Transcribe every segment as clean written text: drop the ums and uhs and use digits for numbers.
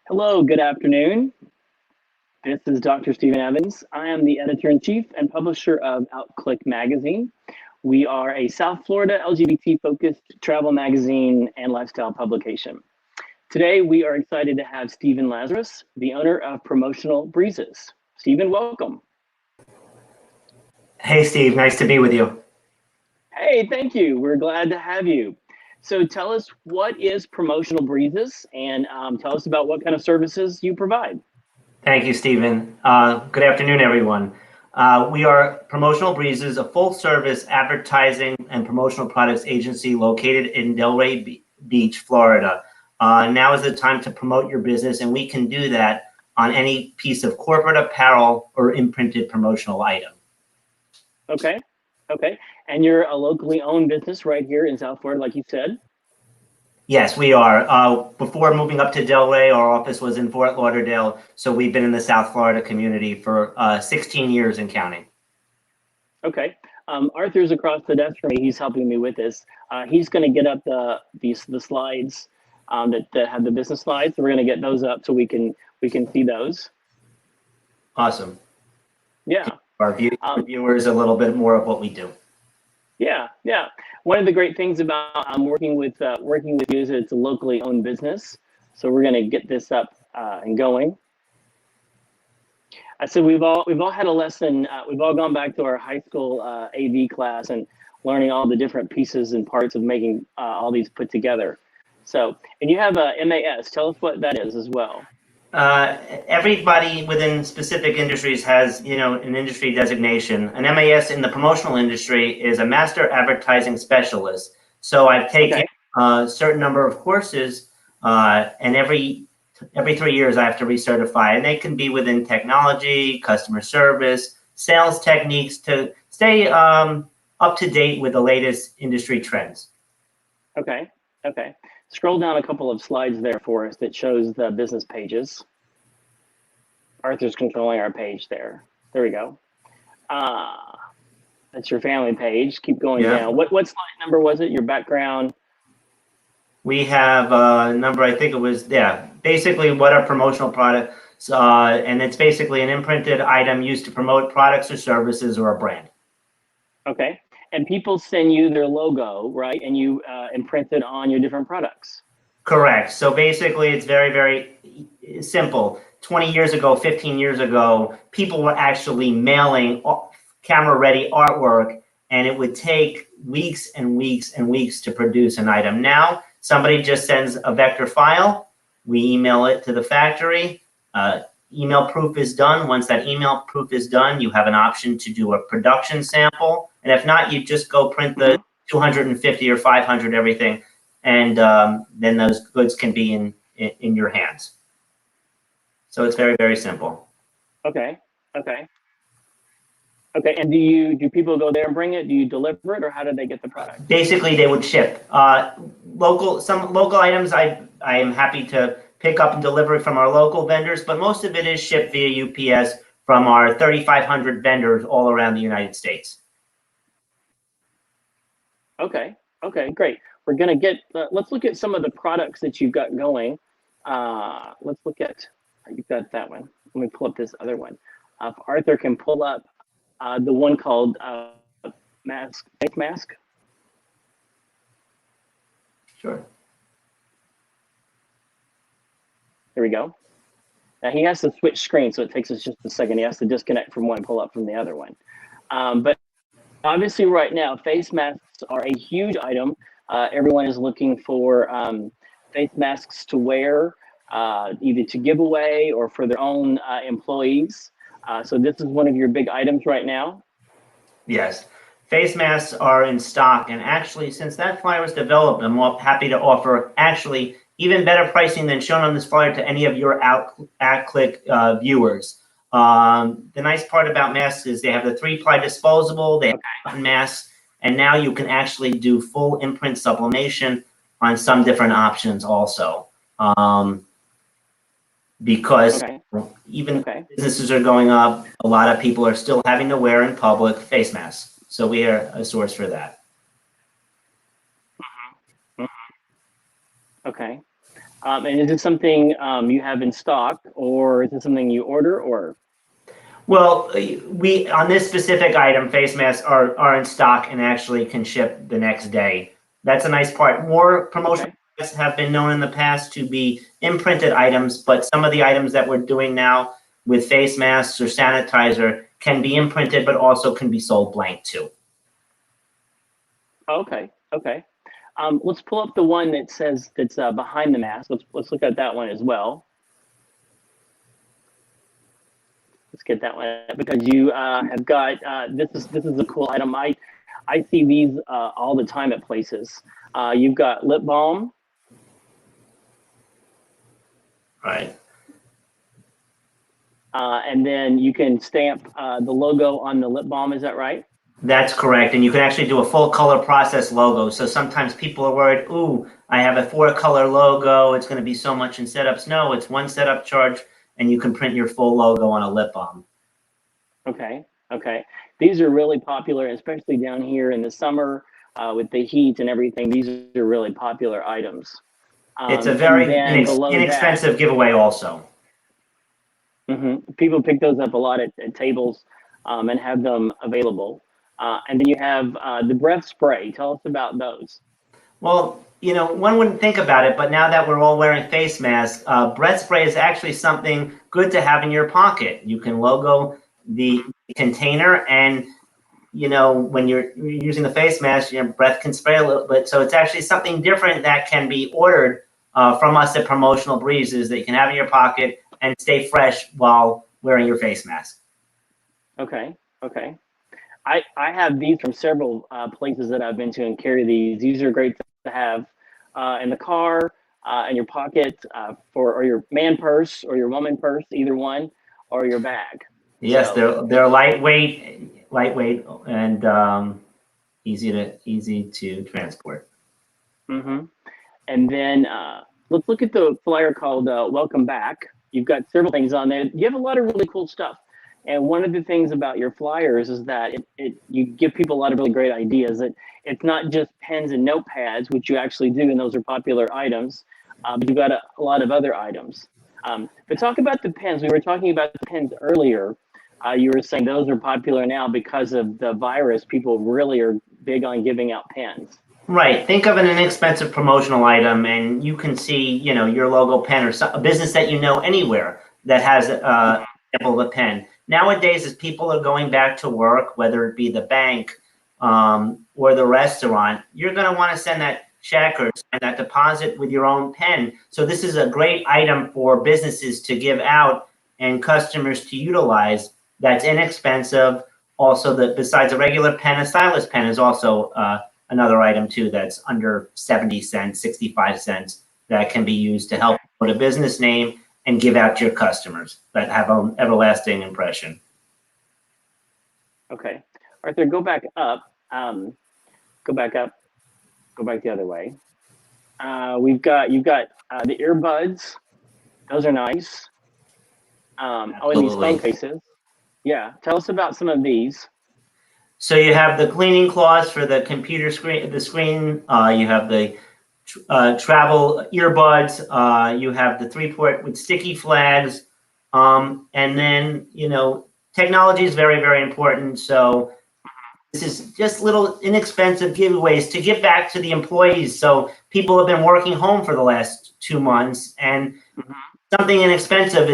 Hello, good afternoon. This is Dr. Steven Evans. I am the editor-in-chief and publisher of Outclick magazine. We are a South Florida LGBT-focused travel magazine and lifestyle publication. Today, we are excited to have Steven Lazarus, the owner of Promotional Breezes. Steven, welcome. Hey, Steve, nice to be with you. Hey, thank you. We're glad to have you. So tell us, what is Promotional Breezes, and tell us about what kind of services you provide. Thank you, Stephen. Good afternoon, everyone. We are Promotional Breezes, a full-service advertising and promotional products agency located in Delray Beach, Florida. Now is the time to promote your business, and we can do that on any piece of corporate apparel or imprinted promotional item. Okay. And you're a locally owned business right here in South Florida, like you said? Yes, we are. Before moving up to Delray, our office was in Fort Lauderdale, so we've been in the South Florida community for 16 years and counting. Okay. Arthur's across the desk from me. He's helping me with this. He's going to get up the slides that have the business slides. So we're going to get those up so we can see those. Awesome. Yeah. Our viewers a little bit more of what we do. Yeah. One of the great things about working with you is it's a locally owned business. So we're going to get this up and going. I said we've all had a lesson. We've all gone back to our high school AV class and learning all the different pieces and parts of making all these put together. So, and you have a MAS. Tell us what that is as well. Everybody within specific industries has, an industry designation. An MAS in the promotional industry is a master advertising specialist. So I've taken a certain number of courses, and every 3 years I have to recertify, and they can be within technology, customer service, sales techniques to stay up to date with the latest industry trends. Okay. Scroll down a couple of slides there for us that shows the business pages. Arthur's controlling our page there. There we go. That's your family page. Keep going down. What slide number was it? Your background? We have a number, I think it was, basically what are promotional products, and it's basically an imprinted item used to promote products or services or a brand. Okay. And people send you their logo, right? And you imprint it on your different products. Correct. So basically it's very, very simple. 20 years ago, 15 years ago, people were actually mailing camera-ready artwork, and it would take weeks and weeks and weeks to produce an item. Now, somebody just sends a vector file, we email it to the factory, email proof is done. Once that email proof is done, you have an option to do a production sample. And if not, you just go print the 250 or 500 everything, and then those goods can be in your hands. So it's very, very simple. Okay. And do people go there and bring it? Do you deliver it, or how do they get the product? Basically, they would ship. Some local items I am happy to pick up and deliver from our local vendors, but most of it is shipped via UPS from our 3,500 vendors all around the United States. Okay, great. We're gonna get. Let's look at some of the products that you've got going. Let's look at. You've got that one. Let me pull up this other one. If Arthur can pull up the one called face mask. Sure. There we go. Now he has to switch screens, so it takes us just a second. He has to disconnect from one, pull up from the other one. But obviously right now, face masks are a huge item. Everyone is looking for face masks to wear, either to give away or for their own employees. So this is one of your big items right now? Yes. Face masks are in stock, and actually, since that flyer was developed, I'm happy to offer actually even better pricing than shown on this flyer to any of your Outclick viewers. The nice part about masks is they have the 3-ply disposable, they have cotton masks, and now you can actually do full imprint sublimation on some different options also. Because even businesses are going up, a lot of people are still having to wear in public face masks. So we are a source for that. Okay. And is this something you have in stock, or is this something you order, or? Well, we on this specific item, face masks are in stock and actually can ship the next day. That's a nice part. More promotional products have been known in the past to be imprinted items, but some of the items that we're doing now with face masks or sanitizer can be imprinted, but also can be sold blank too. Okay, okay. Let's pull up the one that says that's behind the mask. Let's look at that one as well. Let's get that one because you have got this is a cool item. I see these all the time at places. You've got lip balm. Right. And then you can stamp the logo on the lip balm. Is that right? That's correct. And you can actually do a full color process logo. So sometimes people are worried, ooh, I have a 4-color logo. It's going to be so much in setups. No, it's one setup charge and you can print your full logo on a lip balm. Okay. Okay. These are really popular, especially down here in the summer with the heat and everything. These are really popular items. It's a very inexpensive giveaway also. People pick those up a lot at tables and have them available. And then you have the breath spray. Tell us about those. Well, you know, one wouldn't think about it, but now that we're all wearing face masks, breath spray is actually something good to have in your pocket. You can logo the container, and you know, when you're using the face mask, your breath can spray a little bit. So it's actually something different that can be ordered from us at Promotional Breezes that you can have in your pocket and stay fresh while wearing your face mask. Okay. Okay. I have these from several places that I've been to and carry these. These are great to have in the car, in your pocket, or your man purse or your woman purse, either one, or your bag. Yes, so, they're lightweight and easy to transport. And then let's look at the flyer called Welcome Back. You've got several things on there. You have a lot of really cool stuff. And one of the things about your flyers is that you give people a lot of really great ideas. That it's not just pens and notepads, which you actually do, and those are popular items, but you've got a lot of other items. But talk about the pens. We were talking about the pens earlier. You were saying those are popular now because of the virus. People really are big on giving out pens. Right. Think of an inexpensive promotional item, and you can see, you know, your logo pen or a business that you know anywhere that has an example of a pen. Nowadays, as people are going back to work, whether it be the bank or the restaurant, you're going to want to send that check or send that deposit with your own pen. So this is a great item for businesses to give out and customers to utilize. That's inexpensive. Also, besides a regular pen, a stylus pen is also another item too that's under 70 cents, 65 cents that can be used to help put a business name and give out to your customers that have an everlasting impression. Okay. Arthur, go back up. Go back up. Go back the other way. You've got the earbuds. Those are nice. Oh, and these phone cases. Yeah. Tell us about some of these. So you have the cleaning cloths for the computer screen, you have the travel earbuds, you have the 3-port with sticky flags, and then, you know, technology is very, very important. So this is just little inexpensive giveaways to give back to the employees. So people have been working home for the last 2 months, and something inexpensive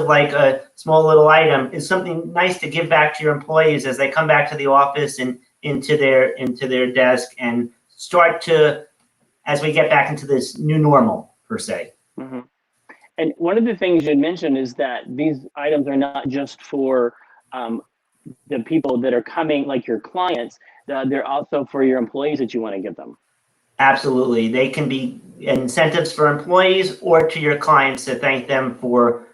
like a small little item is something nice to give back to your employees as they come back to the office and into their desk and start to, as we get back into this new normal per se. And one of the things you mentioned is that these items are not just for the people that are coming, like your clients, they're also for your employees that you want to give them. Absolutely. They can be incentives for employees or to your clients to thank them for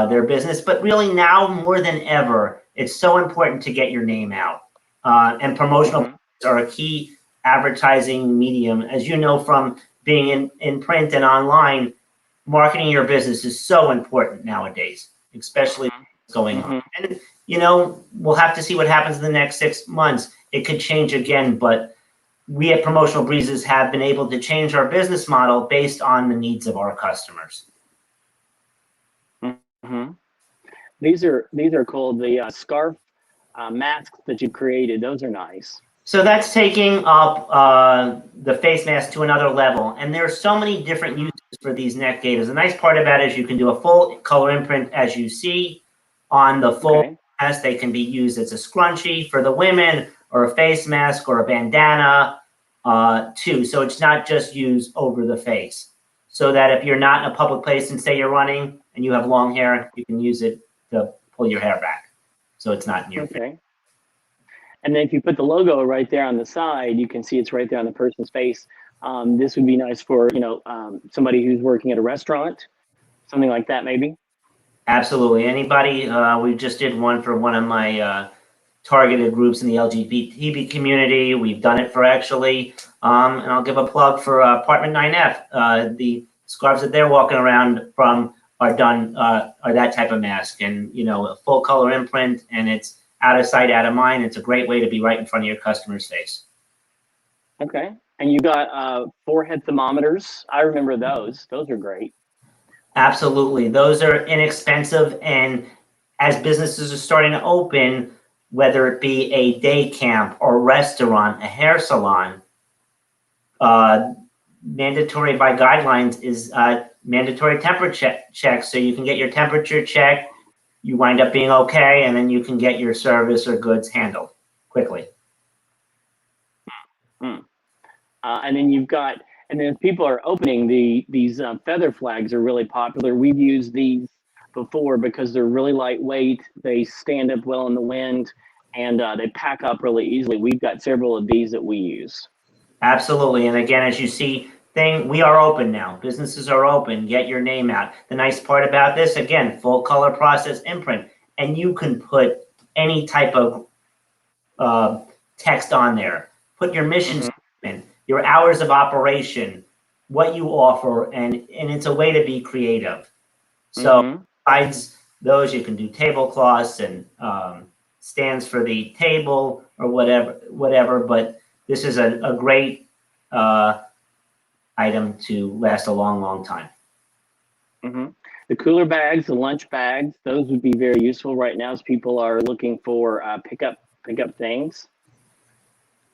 their business. But really now more than ever, it's so important to get your name out. And promotional are a key advertising medium. As you know from being in print and online, marketing your business is so important nowadays, especially what's going on. And, you know, we'll have to see what happens in the next 6 months. It could change again, but we at Promotional Breezes have been able to change our business model based on the needs of our customers. Mm-hmm. These are called the scarf masks that you created. Those are nice. So that's taking up the face mask to another level. And there are so many different uses for these neck gaiters. The nice part about it is you can do a full color imprint as you see on the full mask. They can be used as a scrunchie for the women, or a face mask, or a bandana too. So it's not just used over the face. So that if you're not in a public place and say you're running and you have long hair, you can use it to pull your hair back. So it's not in your face. And then if you put the logo right there on the side, you can see it's right there on the person's face. This would be nice for, somebody who's working at a restaurant, something like that, maybe. Absolutely. Anybody, we just did one for one of my targeted groups in the LGBT community. We've done it for actually, and I'll give a plug for Apartment 9F. The scarves that they're walking around from are done, are that type of mask, and, a full color imprint, and it's out of sight, out of mind. It's a great way to be right in front of your customer's face. Okay. And you got forehead thermometers. I remember those. Those are great. Absolutely. Those are inexpensive. And as businesses are starting to open, whether it be a day camp or restaurant, a hair salon, mandatory by guidelines is mandatory temperature check. So you can get your temperature checked. You wind up being okay, and then you can get your service or goods handled quickly. And then and then if people are opening, these feather flags are really popular. We've used these before because they're really lightweight. They stand up well in the wind, and they pack up really easily. We've got several of these that we use. Absolutely. And again, as you see, we are open now. Businesses are open. Get your name out. The nice part about this, again, full color process imprint, and you can put any type of text on there. Put your mission statement, your hours of operation, what you offer, and it's a way to be creative. So besides those, you can do tablecloths and stands for the table or whatever. But this is a great item to last a long, long time. The cooler bags, the lunch bags, those would be very useful right now as people are looking for pickup things.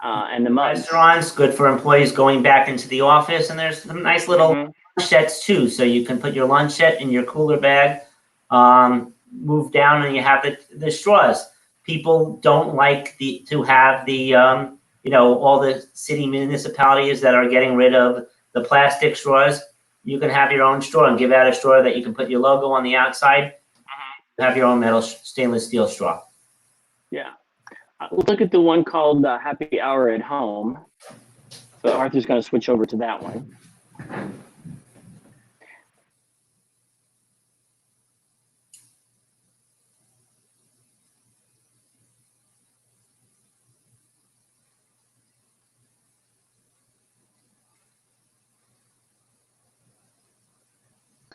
And the mugs. Restaurants, good for employees going back into the office, and there's some nice little lunch sets too. So you can put your lunch set in your cooler bag, move down, and you have the straws. People don't like to have the all the city municipalities that are getting rid of the plastic straws. You can have your own straw and give out a straw that you can put your logo on the outside. Have your own metal stainless steel straw. Yeah. Look at the one called Happy Hour at Home. So Arthur's going to switch over to that one.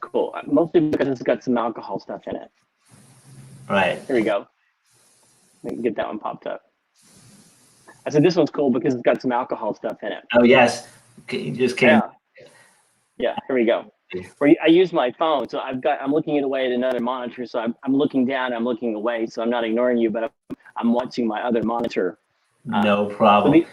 Cool. Mostly because it's got some alcohol stuff in it. Right. Here we go. Let me get that one popped up. I said this one's cool because it's got some alcohol stuff in it. Oh yes, you just came. Yeah. Here we go. I use my phone, so I'm looking away at another monitor. So I'm looking down, I'm looking away, so I'm not ignoring you, but I'm watching my other monitor. No problem.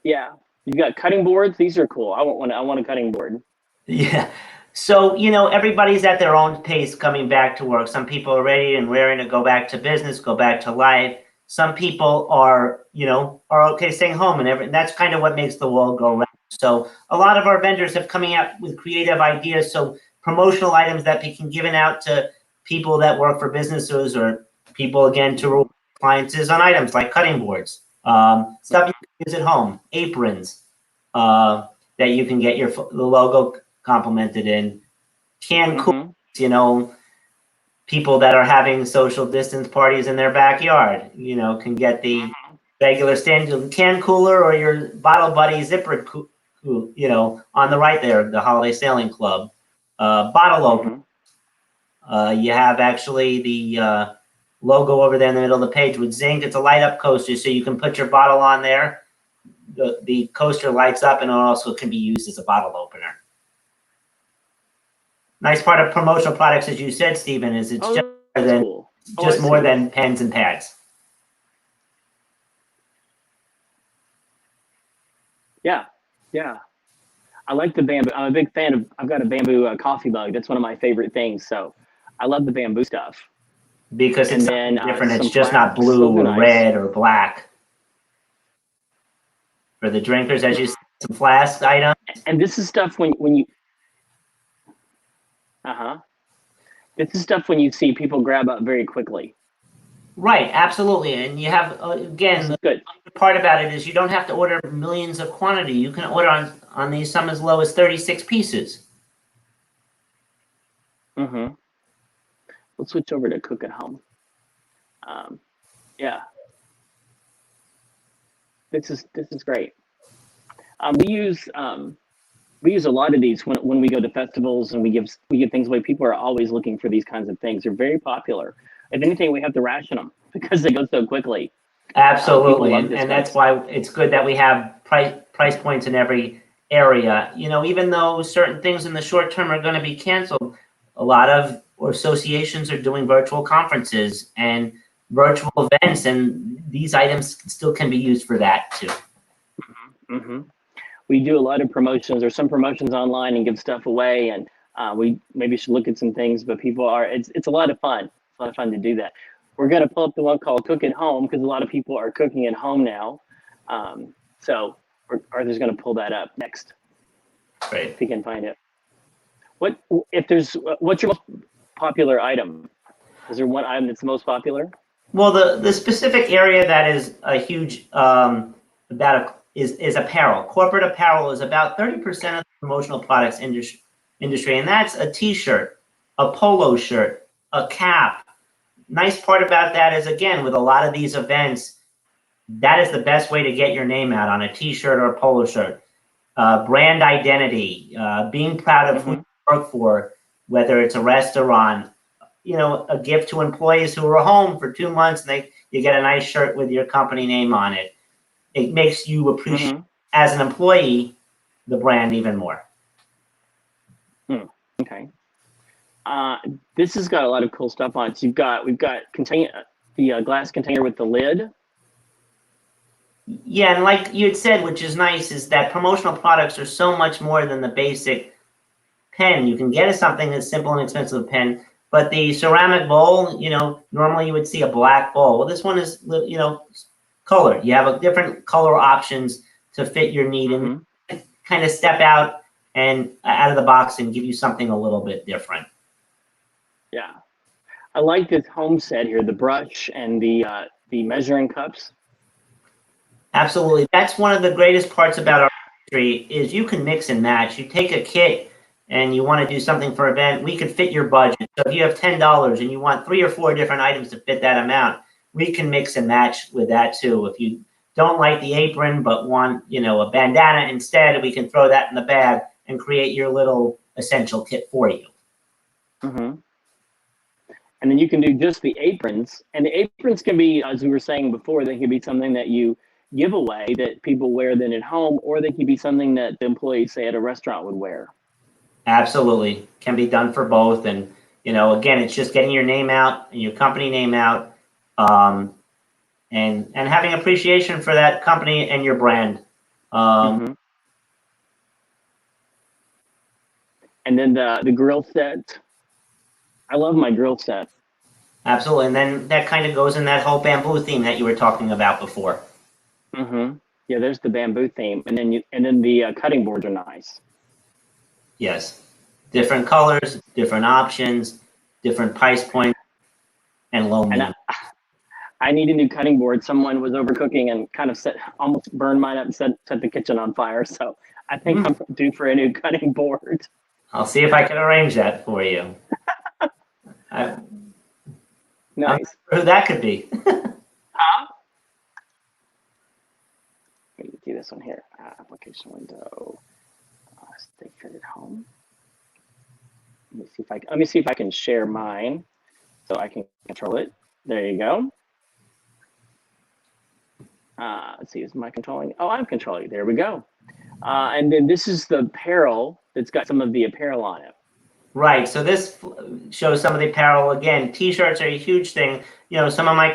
Yeah, you got cutting boards. These are cool. I want a cutting board. Yeah. So, everybody's at their own pace coming back to work. Some people are ready and raring to go back to business, go back to life. Some people are okay staying home, and that's kind of what makes the world go round. So a lot of our vendors have coming out with creative ideas. So promotional items that can given out to people that work for businesses or people, again, to appliances on items like cutting boards, stuff you can use at home, aprons that you can get the logo complimented in, canned coolers, people that are having social distance parties in their backyard, can get the regular standard can cooler or your Bottle Buddy zippered on the right there, the Holiday Sailing Club. Bottle opener. You have actually the logo over there in the middle of the page with zinc. It's a light up coaster, so you can put your bottle on there. the coaster lights up, and it also can be used as a bottle opener. Nice part of promotional products, as you said, Steven, is it's just more than cool. more than pens and pads. Yeah, yeah. I like the bamboo. I'm a big fan of. I've got a bamboo coffee mug. That's one of my favorite things. So I love the bamboo stuff. Because it's something different. It's just not blue or red or black. For the drinkers, as you said, some flask items. And this is stuff when you. This is stuff when you see people grab up very quickly. Right, absolutely. And you have, again, the good part about it is you don't have to order millions of quantity. You can order on these some as low as 36 pieces. Let's switch over to cook at home. Yeah, this is great. We use a lot of these when we go to festivals and we give things away. People are always looking for these kinds of things. They're very popular. If anything, we have to ration them because they go so quickly. Absolutely, and that's why it's good that we have price points in every area. You know, even though certain things in the short term are going to be canceled, a lot of associations are doing virtual conferences and virtual events, and these items still can be used for that too. We do a lot of promotions or some promotions online and give stuff away, and we maybe should look at some things. But people are it's a lot of fun. It's a lot of fun to do that. We're going to pull up the one called Cook at Home because a lot of people are cooking at home now. So Arthur's going to pull that up next. Great. If he can find it. What's your most popular item? Is there one item that's the most popular? Well, the specific area that is a huge is apparel. Corporate apparel is about 30% of the promotional products industry, and that's a T-shirt, a polo shirt, a cap. Nice part about that is, again, with a lot of these events, that is the best way to get your name out on a T-shirt or a polo shirt. Brand identity, being proud of who you work for, whether it's a restaurant, you know, a gift to employees who are home for 2 months and you get a nice shirt with your company name on it. It makes you appreciate, as an employee, the brand even more. Okay. This has got a lot of cool stuff on it. So we've got the glass container with the lid. Yeah, and like you had said, which is nice, is that promotional products are so much more than the basic pen. You can get something that's simple and expensive pen, but the ceramic bowl, you know, normally you would see a black bowl. Well, this one is, you know, colored. You have a different color options to fit your need and kind of step out of the box and give you something a little bit different. Yeah, I like this home set here, the brush and the measuring cups. Absolutely. That's one of the greatest parts about our industry is you can mix and match. You take a kit and you want to do something for an event, we could fit your budget. So if you have $10 and you want 3 or 4 different items to fit that amount, we can mix and match with that too. If you don't like the apron but want, you know, a bandana instead, we can throw that in the bag and create your little essential kit for you. And then you can do just the aprons. And the aprons can be, as we were saying before, they can be something that you give away that people wear then at home, or they can be something that the employees, say, at a restaurant would wear. Absolutely. Can be done for both. And, you know, again, it's just getting your name out and your company name out, and having appreciation for that company and your brand. And then the grill set. I love my grill set. Absolutely. And then that kind of goes in that whole bamboo theme that you were talking about before. Yeah, there's the bamboo theme. And then the cutting boards are nice. Yes. Different colors, different options, different price points, and low maintenance. I need a new cutting board. Someone was overcooking and kind of almost burned mine up and set the kitchen on fire. So I think I'm due for a new cutting board. I'll see if I can arrange that for you. Nice. Who that could be. Let me do this one here. Application window. Stay fit at home. Let me see if I can share mine so I can control it. There you go. Let's see, is my controlling? Oh, I'm controlling. There we go. And then this is the apparel that's got some of the apparel on it. Right. So this shows some of the apparel. Again, T-shirts are a huge thing. You know, some of my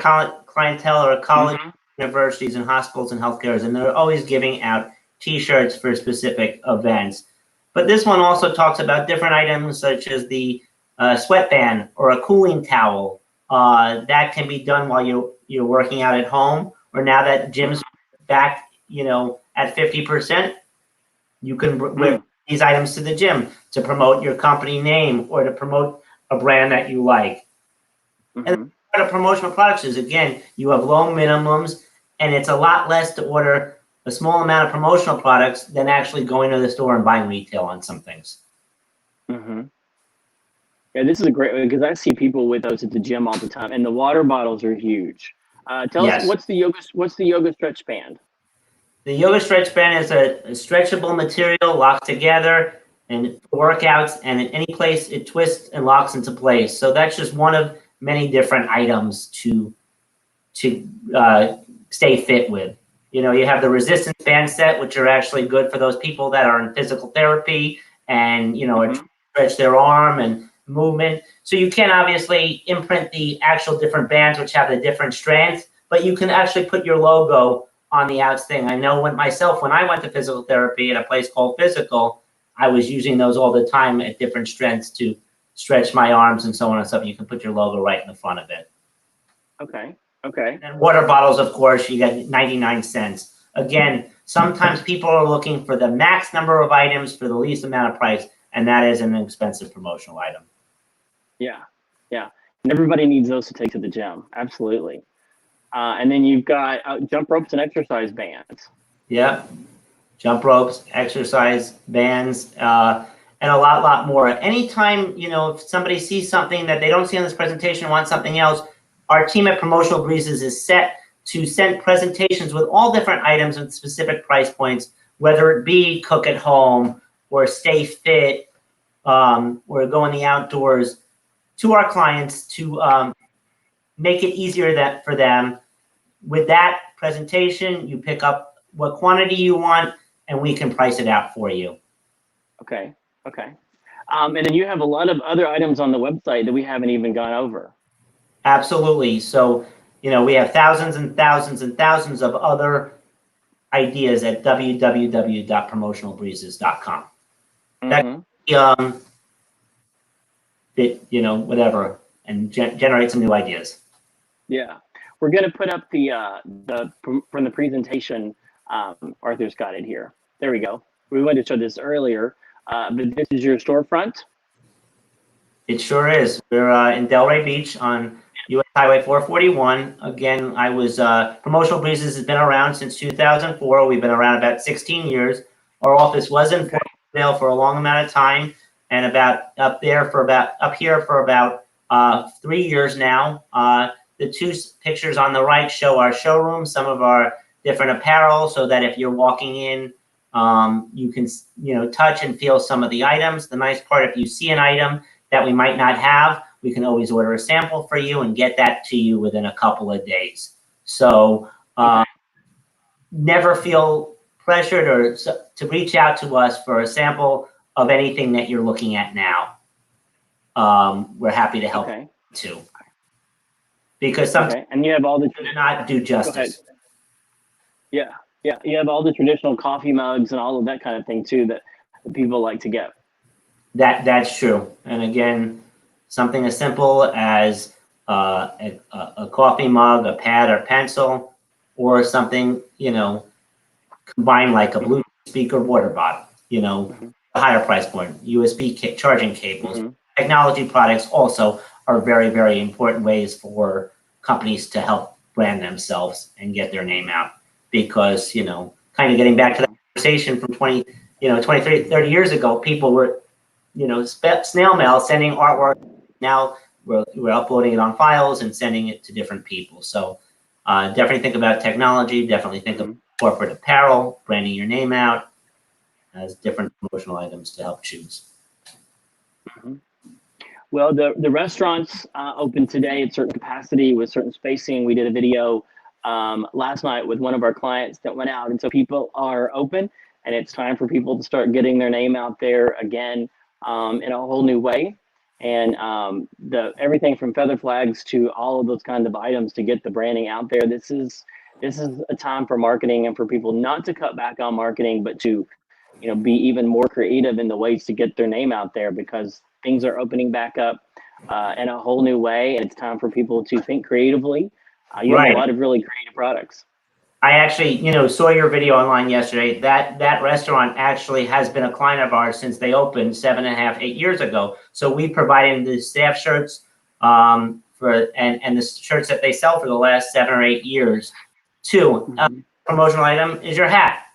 clientele are college, universities, and hospitals and healthcares, and they're always giving out T-shirts for specific events. But this one also talks about different items such as the sweatband or a cooling towel. That can be done while you're working out at home, or now that gym's back, you know, at 50%, you can wear these items to the gym to promote your company name or to promote a brand that you like. And part of promotional products is, again, you have low minimums, and it's a lot less to order a small amount of promotional products than actually going to the store and buying retail on some things. Yeah, this is a great one because I see people with those at the gym all the time, and the water bottles are huge. Tell us, what's the yoga stretch band? The yoga stretch band is a stretchable material locked together and workouts, and in any place it twists and locks into place. So that's just one of many different items to stay fit with. You know, you have the resistance band set, which are actually good for those people that are in physical therapy and, you know, stretch their arm and movement. So you can obviously imprint the actual different bands, which have the different strands, but you can actually put your logo on the outs thing. I know when I went to physical therapy at a place called Physical, I was using those all the time at different strengths to stretch my arms and so on and stuff. You can put your logo right in the front of it. Okay. Okay. And water bottles, of course, you get 99 cents. Again, sometimes people are looking for the max number of items for the least amount of price, and that is an expensive promotional item. Yeah. Yeah. And everybody needs those to take to the gym. Absolutely. And then you've got jump ropes and exercise bands. Yep. Jump ropes, exercise bands, and a lot more. Anytime, you know, if somebody sees something that they don't see on this presentation and wants something else, our team at Promotional Breezes is set to send presentations with all different items and specific price points, whether it be cook at home or stay fit or go in the outdoors, to our clients to make it easier for them. With that presentation, you pick up what quantity you want, and we can price it out for you. Okay. Okay. And then you have a lot of other items on the website that we haven't even gone over. Absolutely. So, you know, we have thousands and thousands and thousands of other ideas at www.promotionalbreezes.com. That you know, whatever, and generate some new ideas. Yeah, we're going to put up the from the presentation. Arthur's got it here. There we go. We wanted to show this earlier, but this is your storefront. It sure is. We're in Delray Beach on US Highway 441. Again, Promotional Breezes has been around since 2004. We've been around about 16 years. Our office was in Fort Lauderdale for a long amount of time, and up here for about 3 years now. The two pictures on the right show our showroom, some of our different apparel, so that if you're walking in, you can, you know, touch and feel some of the items. The nice part, if you see an item that we might not have, we can always order a sample for you and get that to you within a couple of days. So never feel pressured or to reach out to us for a sample of anything that you're looking at now. We're happy to help too. Because sometimes and you have all the do not do justice. Yeah, yeah, you have all the traditional coffee mugs and all of that kind of thing too that people like to get. That's true. And again, something as simple as a coffee mug, a pad or pencil, or something, you know, combined like a Bluetooth speaker water bottle, you know, a higher price point, USB charging cables. Technology products also are very, very important ways for companies to help brand themselves and get their name out. Because, you know, kind of getting back to that conversation from 20, 30 years ago, people were, you know, snail mail, sending artwork. Now we're uploading it on files and sending it to different people. So definitely think about technology, definitely think of corporate apparel, branding your name out as different promotional items to help choose. Well, the restaurants open today at certain capacity with certain spacing. We did a video last night with one of our clients that went out. And so people are open, and it's time for people to start getting their name out there again in a whole new way. And everything from feather flags to all of those kinds of items to get the branding out there. This is a time for marketing and for people not to cut back on marketing, but to be even more creative in the ways to get their name out there, because things are opening back up in a whole new way, and it's time for people to think creatively. You have a lot of really creative products. I actually, saw your video online yesterday. That restaurant actually has been a client of ours since they opened 7.5, 8 years ago. So we provided the staff shirts and the shirts that they sell for the last 7 or 8 years. Too. Promotional item is your hat.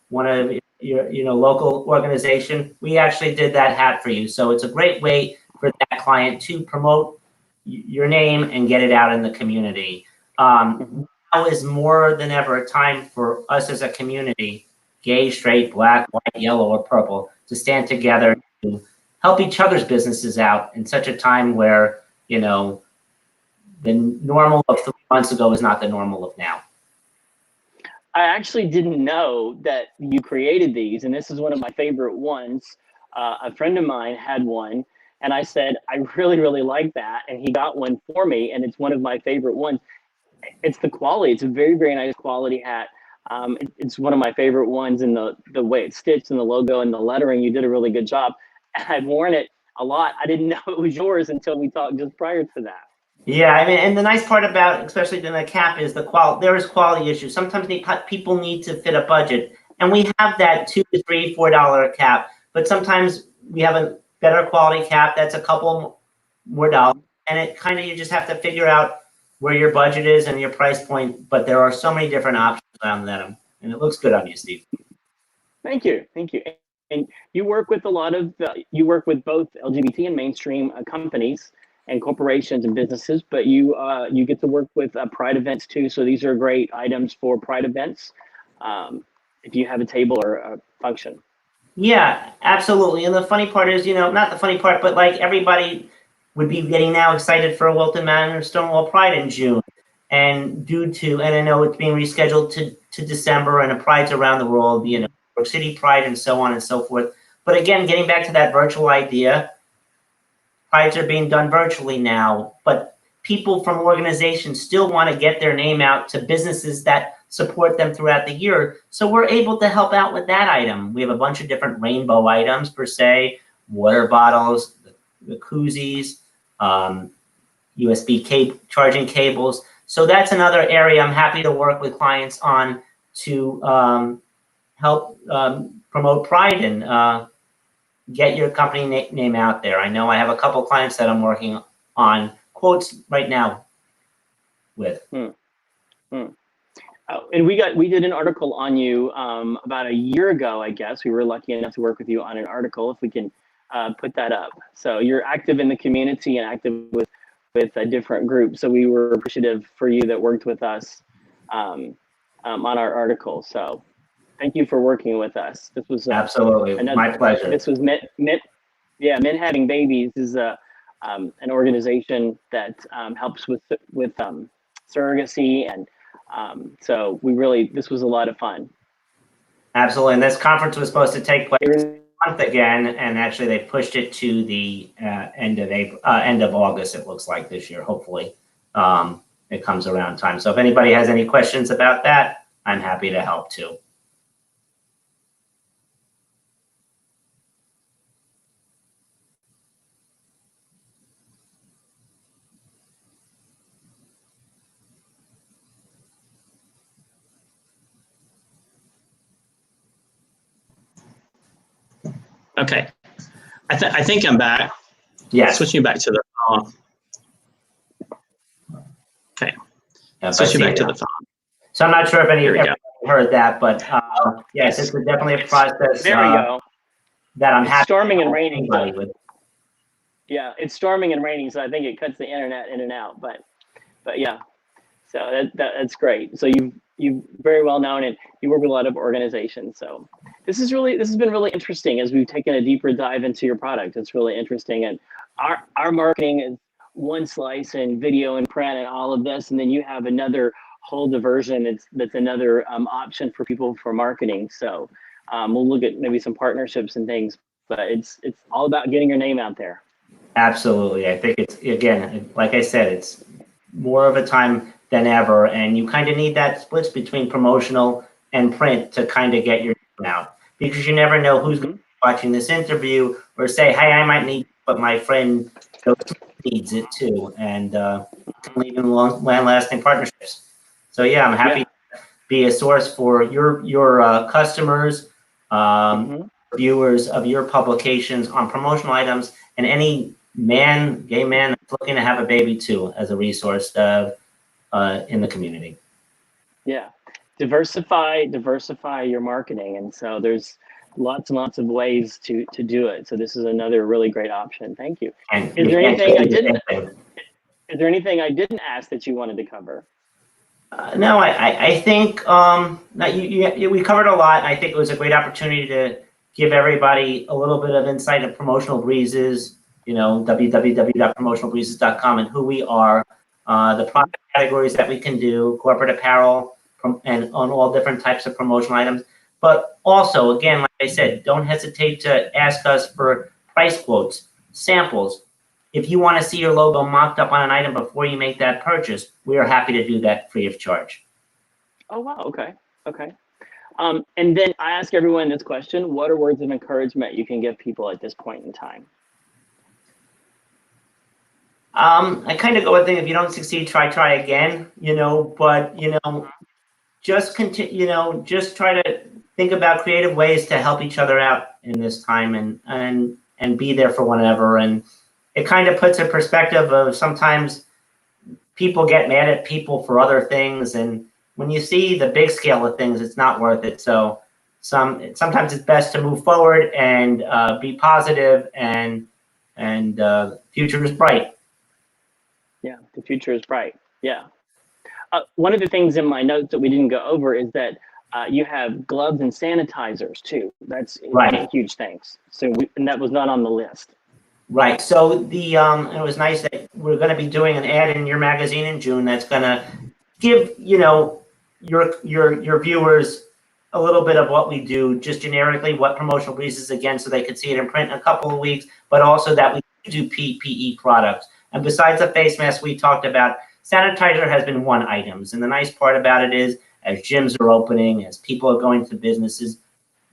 One of your local organization. We actually did that hat for you. So it's a great way for that client to promote your name and get it out in the community. Now is more than ever a time for us as a community, gay, straight, black, white, yellow, or purple, to stand together to help each other's businesses out in such a time where, the normal of 3 months ago is not the normal of now. I actually didn't know that you created these, and this is one of my favorite ones. A friend of mine had one, and I said, I really, really like that. And he got one for me, and it's one of my favorite ones. It's the quality. It's a very, very nice quality hat. It's one of my favorite ones, and the way it's stitched and the logo and the lettering, you did a really good job. And I've worn it a lot. I didn't know it was yours until we talked just prior to that. Yeah, I mean, and the nice part about, especially in the cap, is the quality. There is quality issues. Sometimes people need to fit a budget, and we have that $2 to $3, $4 cap. But sometimes we have a better quality cap that's a couple more dollars, and it kind of, you just have to figure out where your budget is and your price point. But there are so many different options around them, and it looks good on you, Steve. Thank you, thank you. And you work with you work with both LGBT and mainstream companies and corporations and businesses, but you get to work with Pride events too. So these are great items for Pride events. If you have a table or a function. Yeah, absolutely. And the funny part is, not the funny part, but like everybody would be getting now excited for a Wilton Manor Stonewall Pride in June. And and I know it's being rescheduled to December, and the Pride's around the world, New York City Pride and so on and so forth. But again, getting back to that virtual idea, Prides are being done virtually now, but people from organizations still want to get their name out to businesses that support them throughout the year. So we're able to help out with that item. We have a bunch of different rainbow items, per se, water bottles, the koozies, USB charging cables. So that's another area I'm happy to work with clients on to help promote Pride and get your company name out there. I know I have a couple clients that I'm working on quotes right now with. And we did an article on you about a year ago, I guess. We were lucky enough to work with you on an article, if we can put that up. So you're active in the community and active with a different group. So we were appreciative for you that worked with us on our article. So thank you for working with us. This was absolutely my pleasure. This was Men Having Babies is an organization that helps with surrogacy, and so this was a lot of fun. Absolutely, and this conference was supposed to take place this month again, and actually they pushed it to the end of August. It looks like this year. Hopefully, it comes around time. So if anybody has any questions about that, I'm happy to help too. Okay, I think I'm back. Yeah. Switching back to the phone. Okay. Switching back to the phone. So I'm not sure if everybody heard that, but yes, it's definitely a process. There we go. That I'm happy. Storming and raining. With. Yeah, it's storming and raining, so I think it cuts the internet in and out. But yeah, so that's great. So you've very well known, and you work with a lot of organizations. So this has been really interesting as we've taken a deeper dive into your product. It's really interesting, and our marketing is one slice and video and print and all of this, and then you have another whole diversion. That's another option for people for marketing. So we'll look at maybe some partnerships and things, but it's all about getting your name out there. Absolutely. I think it's, again, like I said, it's more of a time than ever, and you kind of need that splits between promotional and print to kind of get your name out, because you never know who's going to be watching this interview or say, hey, I might need, but my friend needs it too, and leaving long-lasting partnerships. So yeah, I'm happy to be a source for your customers, viewers of your publications on promotional items, and any gay man that's looking to have a baby too, as a resource in the community. Yeah, diversify your marketing, and so there's lots and lots of ways to do it. So this is another really great option. Thank you. And Is there anything I didn't ask that you wanted to cover? No, I think we covered a lot. I think it was a great opportunity to give everybody a little bit of insight of Promotional Breezes, www.promotionalbreezes.com, and who we are, the product categories that we can do, corporate apparel, and on all different types of promotional items. But also, again, like I said, don't hesitate to ask us for price quotes, samples. If you want to see your logo mocked up on an item before you make that purchase, we are happy to do that free of charge. Oh, wow. Okay. Okay. And then I ask everyone this question: what are words of encouragement you can give people at this point in time? I kind of go with thing, if you don't succeed, try again, but, just continue, just try to think about creative ways to help each other out in this time, and be there for one another. And it kind of puts a perspective of, sometimes people get mad at people for other things, and when you see the big scale of things, it's not worth it. So sometimes it's best to move forward and be positive, and the future is bright. Yeah, the future is bright. Yeah. One of the things in my notes that we didn't go over is that you have gloves and sanitizers too. That's right. Huge things. So and that was not on the list. Right. So it was nice that we're going to be doing an ad in your magazine in June that's going to give your viewers a little bit of what we do, just generically what Promotional Breezes, again, so they could see it in print in a couple of weeks, but also that we do PPE products. And besides the face mask we talked about, sanitizer has been one item. And the nice part about it is, as gyms are opening, as people are going to businesses,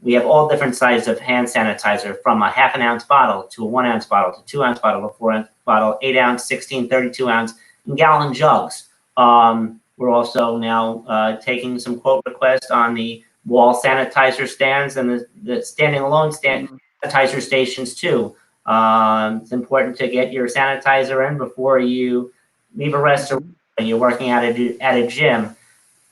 we have all different sizes of hand sanitizer, from a 1/2 ounce bottle to a 1 ounce bottle to 2 ounce bottle, a 4 ounce bottle, 8 ounce, 16, 32 ounce, and gallon jugs. We're also now taking some quote requests on the wall sanitizer stands and the standing alone sanitizer stations too. It's important to get your sanitizer in before you leave a restaurant and you're working at a gym.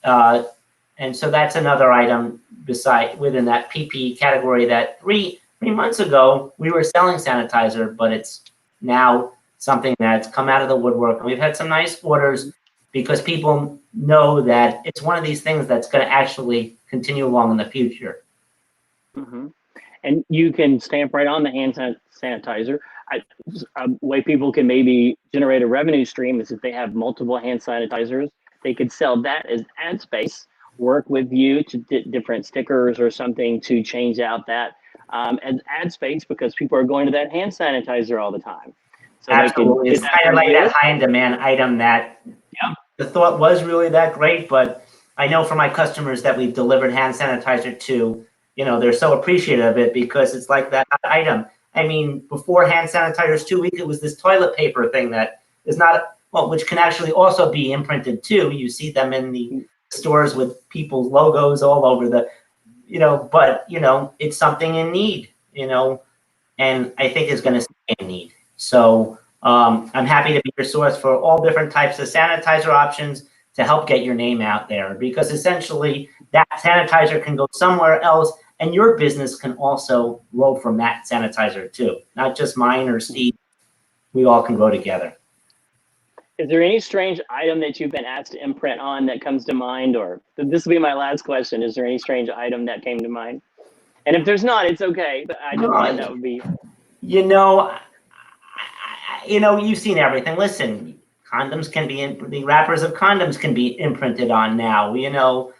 And so that's another item within that PPE category that three months ago we were selling sanitizer, but it's now something that's come out of the woodwork. And we've had some nice orders because people know that it's one of these things that's going to actually continue along in the future. Mm-hmm. And you can stamp right on the hand sanitizer. A way people can maybe generate a revenue stream is if they have multiple hand sanitizers, they could sell that as ad space, work with you to different stickers or something to change out that as ad space, because people are going to that hand sanitizer all the time. So absolutely. It's kind of like that high in demand item that the thought was really that great, but I know for my customers that we've delivered hand sanitizer to, they're so appreciative of it because it's like that item. I mean, before hand sanitizers 2 weeks, it was this toilet paper thing that is not, which can actually also be imprinted too. You see them in the stores with people's logos all over but it's something in need, and I think it's going to stay in need. So I'm happy to be your source for all different types of sanitizer options to help get your name out there, because essentially that sanitizer can go somewhere else and your business can also grow from that sanitizer too. Not just mine or Steve. We all can grow together. Is there any strange item that you've been asked to imprint on that comes to mind? Or this will be my last question. Is there any strange item that came to mind? And if there's not, it's okay. But I just thought that would be. You've seen everything. Listen, Condoms can be the wrappers of condoms can be imprinted on now. You know,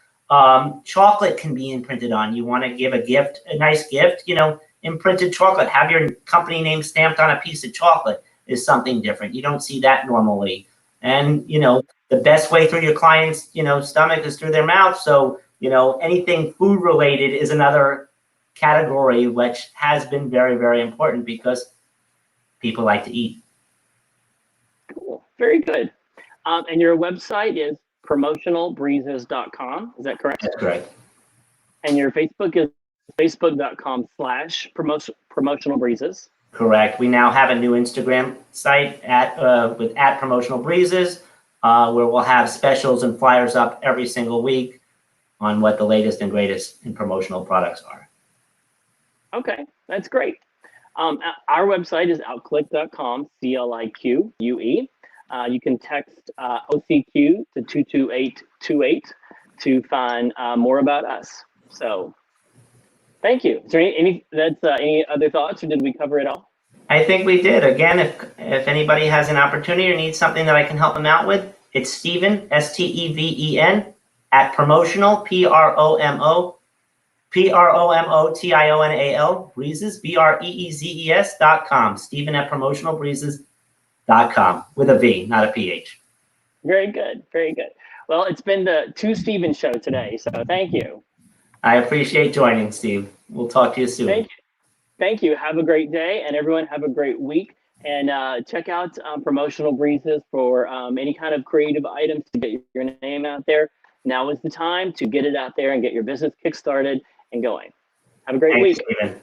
chocolate can be imprinted on. You want to give a gift, a nice gift, you know, imprinted chocolate. Have your company name stamped on a piece of chocolate is something different. You don't see that normally. And, you know, the best way through your client's, you know, stomach is through their mouth. So, you know, anything food related is another category which has been very, very important because people like to eat. Cool. Very good. And your website is promotionalbreezes.com. Is that correct? That's correct. And your Facebook is facebook.com/promotional breezes. Correct. We now have a new Instagram site with @Promotional Breezes, where we'll have specials and flyers up every single week on what the latest and greatest in promotional products are. Okay, that's great. Our website is outclique.com, CLIQUE. You can text OCQ to 22828 to find more about us. So thank you. Is there any other thoughts, or did we cover it all? I think we did. Again, if anybody has an opportunity or needs something that I can help them out with, it's Steven, STEVEN, @promotional, PROMOTIONAL, Breezes, BREEZES.com. Steven @promotionalbreezes.com with a V, not a PH. Very good. Very good. Well, it's been the Two Steven show today, so thank you. I appreciate joining, Steve. We'll talk to you soon. Thank you. Thank you. Have a great day, and everyone have a great week. And check out Promotional Breezes for any kind of creative items to get your name out there. Now is the time to get it out there and get your business kickstarted and going. Have a great week. Thanks, Steven.